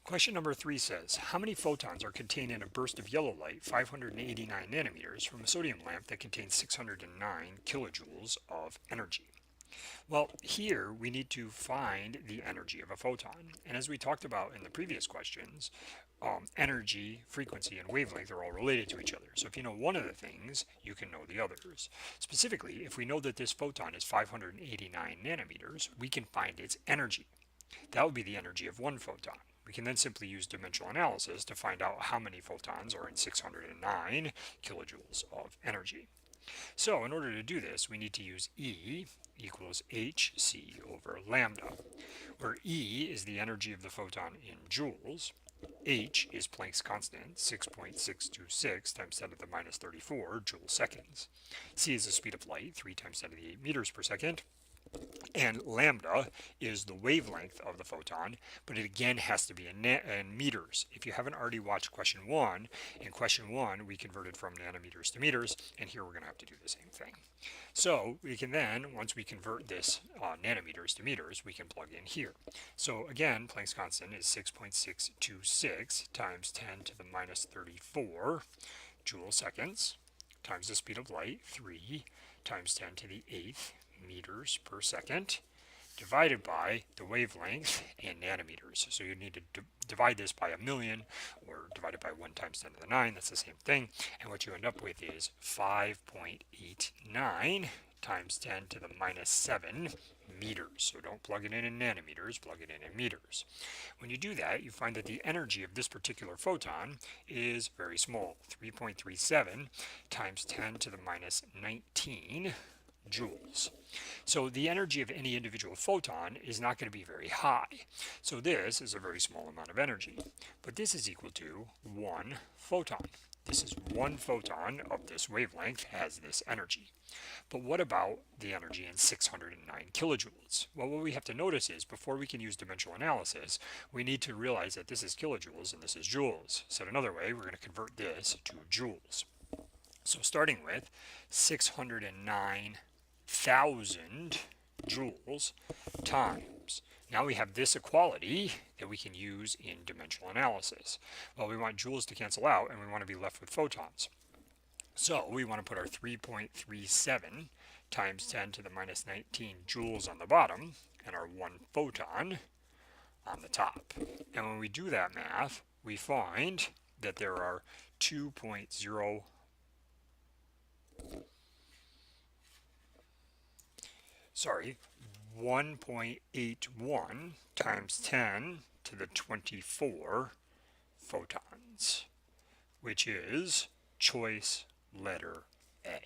Question number 3 says, how many photons are contained in a burst of yellow light 589 nanometers from a sodium lamp that contains 609 kilojoules of energy? Well, here we need to find the energy of a photon. And as we talked about in the previous questions, energy, frequency, and wavelength are all related to each other. So if you know one of the things, you can know the others. Specifically, if we know that this photon is 589 nanometers, we can find its energy. That would be the energy of one photon. We can then simply use dimensional analysis to find out how many photons are in 609 kilojoules of energy. So in order to do this, we need to use E equals hc over lambda, where E is the energy of the photon in joules, h is Planck's constant, 6.626 times 10 to the minus 34 joule seconds. C is the speed of light, 3 times 10 to the 8 meters per second. And lambda is the wavelength of the photon, but it again has to be in meters. If you haven't already watched question 1, in question 1 we converted from nanometers to meters, and here we're going to have to do the same thing. So we can then, once we convert this nanometers to meters, we can plug in here. So again, Planck's constant is 6.626 times 10 to the minus 34 joule seconds times the speed of light, 3 times 10 to the 8th meters per second, divided by the wavelength in nanometers. So you need to divide this by 1,000,000 or divide it by 1 times 10 to the 9. That's the same thing. And what you end up with is 5.89 times 10 to the minus 7 meters. So don't plug it in nanometers, plug it in meters. When you do that, you find that the energy of this particular photon is very small, 3.37 times 10 to the minus 19 joules. So the energy of any individual photon is not going to be very high. So this is a very small amount of energy. But this is equal to 1 photon. This is 1 photon of this wavelength has this energy. But what about the energy in 609 kilojoules? Well, what we have to notice is before we can use dimensional analysis, we need to realize that this is kilojoules and this is joules. Said another way, we're going to convert this to joules. So starting with 609,000 joules times. Now we have this equality that we can use in dimensional analysis. Well, we want joules to cancel out and we want to be left with photons. So we want to put our 3.37 times 10 to the minus 19 joules on the bottom and our 1 photon on the top. And when we do that math, we find that there are 1.81 times 10 to the 24 photons, which is choice letter A.